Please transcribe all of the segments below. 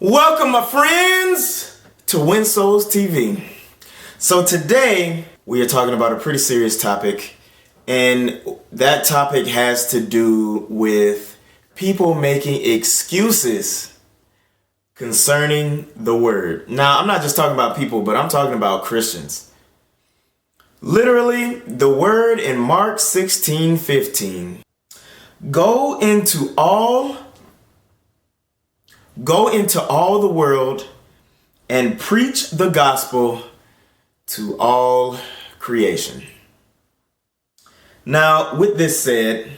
Welcome, my friends, to WinSouls TV. So today we are talking about a pretty serious topic, and that topic has to do with people making excuses concerning the word. Now, I'm not just talking about people, but I'm talking about Christians. Literally, the word in Mark 16:15. Go into all the world and preach the gospel to all creation. Now, with this said,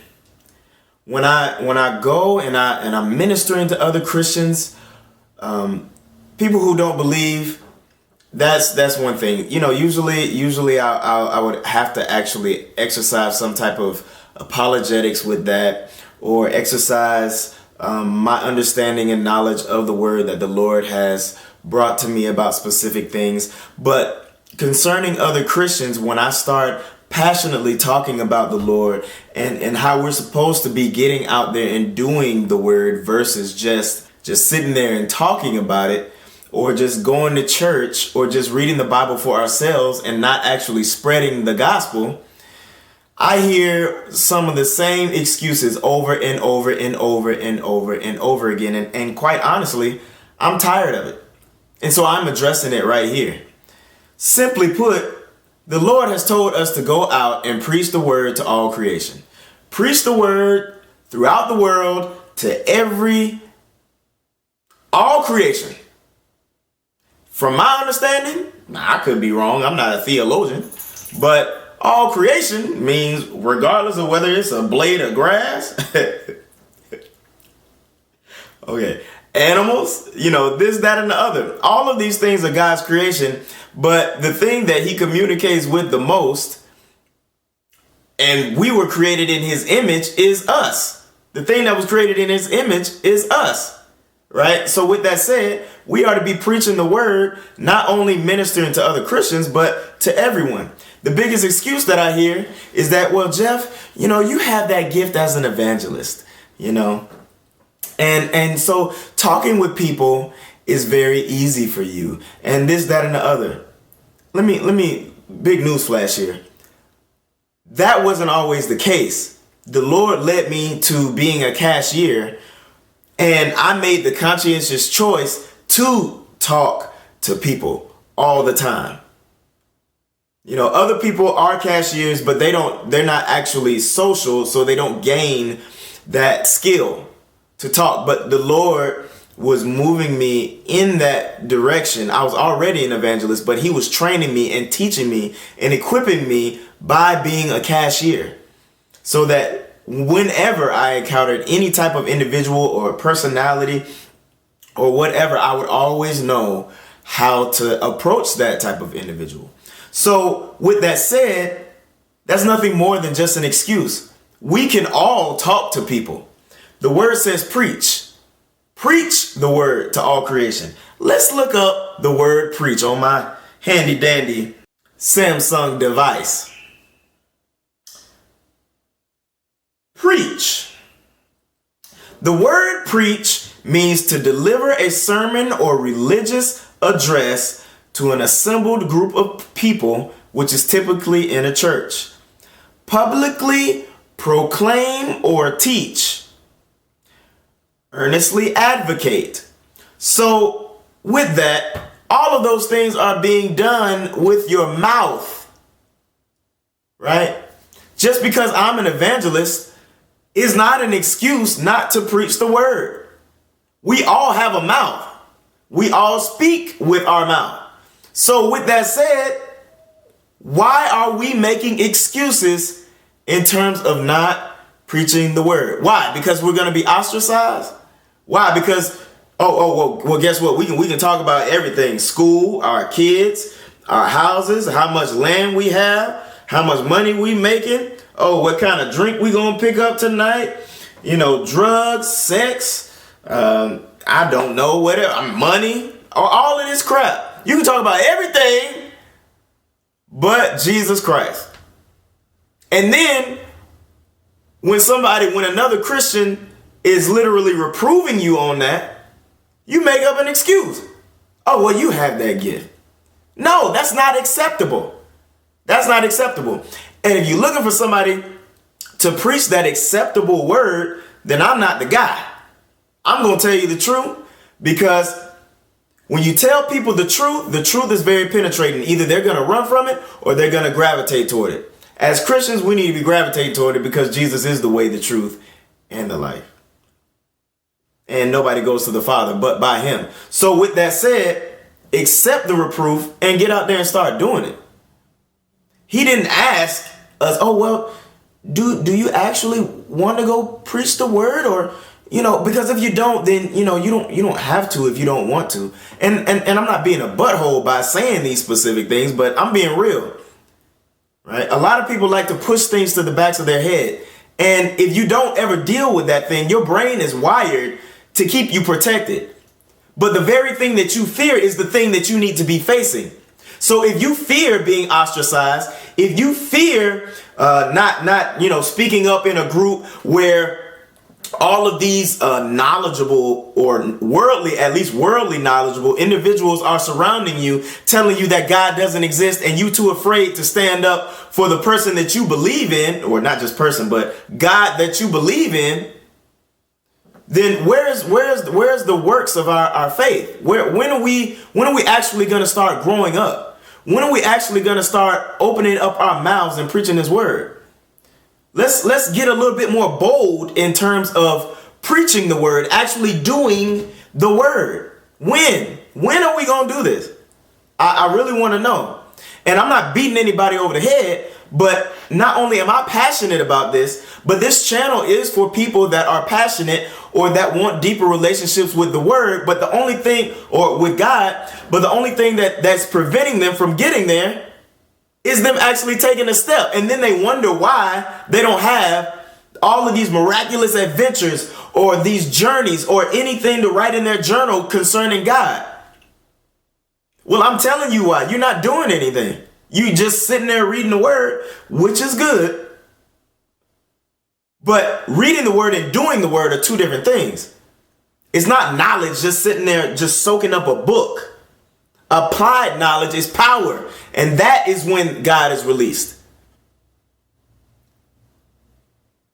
when I go and I'm ministering to other Christians, people who don't believe, that's one thing. You know, usually I would have to actually exercise some type of apologetics with that, or exercise my understanding and knowledge of the word that the Lord has brought to me about specific things. But concerning other Christians, when I start passionately talking about the Lord and how we're supposed to be getting out there and doing the word versus just sitting there and talking about it, or just going to church, or just reading the Bible for ourselves and not actually spreading the gospel, I hear some of the same excuses over and over and over and over and over again. And quite honestly, I'm tired of it. And so I'm addressing it right here. Simply put, the Lord has told us to go out and preach the word to all creation. Preach the word throughout the world to all creation. From my understanding, I could be wrong, I'm not a theologian, but all creation means regardless of whether it's a blade of grass, okay, animals, this, that, and the other. All of these things are God's creation, but the thing that he communicates with the most, and we were created in his image, is us. The thing that was created in his image is us, right? So with that said, we are to be preaching the word, not only ministering to other Christians, but to everyone. The biggest excuse that I hear is that, well, Jeff, you have that gift as an evangelist, and so talking with people is very easy for you, and this, that, and the other. Let me big news flash here. That wasn't always the case. The Lord led me to being a cashier, and I made the conscientious choice to talk to people all the time. Other people are cashiers, but they're not actually social, so they don't gain that skill to talk. But the Lord was moving me in that direction. I was already an evangelist, but he was training me and teaching me and equipping me by being a cashier, so that whenever I encountered any type of individual or personality or whatever, I would always know how to approach that type of individual. So with that said, that's nothing more than just an excuse. We can all talk to people. The word says preach. Preach the word to all creation. Let's look up the word preach on my handy dandy Samsung device. Preach. The word preach means to deliver a sermon or religious address to an assembled group of people, which is typically in a church. Publicly proclaim or teach. Earnestly advocate. So with that, all of those things are being done with your mouth, right? Just because I'm an evangelist is not an excuse not to preach the word. We all have a mouth. We all speak with our mouth. So with that said, why are we making excuses in terms of not preaching the word? Why? Because we're going to be ostracized? Why? Because, well, guess what? We can talk about everything. School, our kids, our houses, how much land we have, how much money we making. Oh, what kind of drink we going to pick up tonight? Drugs, sex, I don't know, whatever, money, all of this crap. You can talk about everything but Jesus Christ. And then when another Christian is literally reproving you on that, You make up an excuse. Oh, well, you have that gift. No, that's not acceptable. That's not acceptable. And if you're looking for somebody to preach that acceptable word, then I'm not the guy. I'm going to tell you the truth, because when you tell people the truth is very penetrating. Either they're going to run from it or they're going to gravitate toward it. As Christians, we need to be gravitating toward it because Jesus is the way, the truth, and the life. And nobody goes to the Father but by him. So with that said, accept the reproof and get out there and start doing it. He didn't ask us, oh, well, do you actually want to go preach the word? Or, because if you don't, then, you don't have to if you don't want to. And I'm not being a butthole by saying these specific things, but I'm being real, right? A lot of people like to push things to the backs of their head. And if you don't ever deal with that thing, your brain is wired to keep you protected. But the very thing that you fear is the thing that you need to be facing. So if you fear being ostracized, if you fear not speaking up in a group where all of these knowledgeable or at least worldly knowledgeable individuals are surrounding you, telling you that God doesn't exist, and you too afraid to stand up for the person that you believe in, or not just person, but God that you believe in, then where's the works of our faith? When are we actually going to start growing up? When are we actually going to start opening up our mouths and preaching his word? Let's get a little bit more bold in terms of preaching the word, actually doing the word. When are we going to do this? I really want to know. And I'm not beating anybody over the head, but not only am I passionate about this, but this channel is for people that are passionate or that want deeper relationships with the word, but the only thing, or with God, but the only thing that's preventing them from getting there is them actually taking a step. And then they wonder why they don't have all of these miraculous adventures or these journeys or anything to write in their journal concerning God. Well, I'm telling you why. You're not doing anything. You just sitting there reading the word, which is good. But reading the word and doing the word are two different things. It's not knowledge just sitting there, just soaking up a book. Applied knowledge is power. And that is when God is released.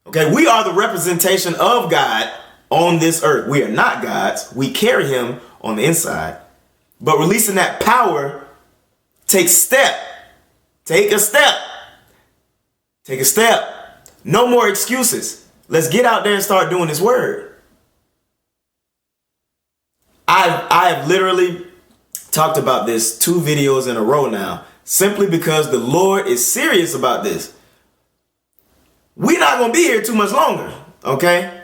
Okay, we are the representation of God on this earth. We are not God's. We carry him on the inside. But releasing that power takes step. Take a step. Take a step. No more excuses. Let's get out there and start doing his word. I've literally talked about this 2 videos in a row now, simply because the Lord is serious about this. We're not going to be here too much longer. Okay.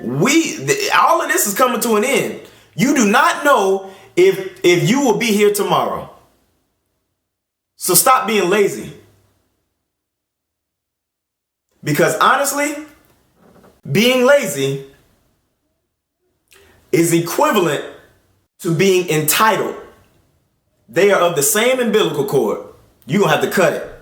All of this is coming to an end. You do not know if you will be here tomorrow. So stop being lazy. Because honestly, being lazy is equivalent to being entitled. They are of the same umbilical cord. You're going to have to cut it.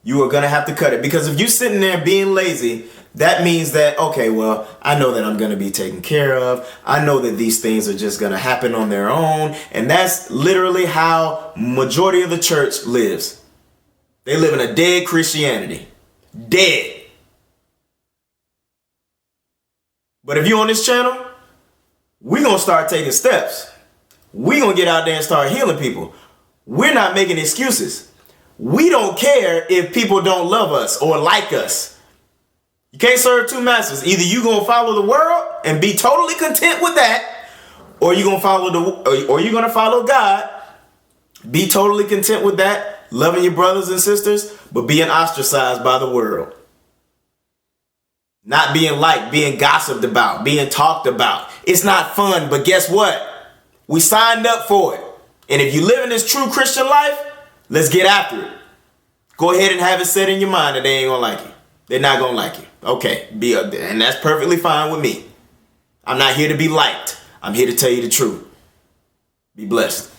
You are going to have to cut it. Because if you're sitting there being lazy, that means that, okay, well, I know that I'm going to be taken care of. I know that these things are just going to happen on their own. And that's literally how majority of the church lives. They live in a dead Christianity. Dead. But if you're on this channel, we're going to start taking steps. We're going to get out there and start healing people. We're not making excuses. We don't care if people don't love us or like us. You can't serve 2 masters. Either you're going to follow the world and be totally content with that, or you're going to follow God, be totally content with that, loving your brothers and sisters, but being ostracized by the world. Not being liked, being gossiped about, being talked about. It's not fun, but guess what? We signed up for it. And if you live in this true Christian life, let's get after it. Go ahead and have it set in your mind that they ain't gonna like you. They're not gonna like you. Okay, be up there. And that's perfectly fine with me. I'm not here to be liked. I'm here to tell you the truth. Be blessed.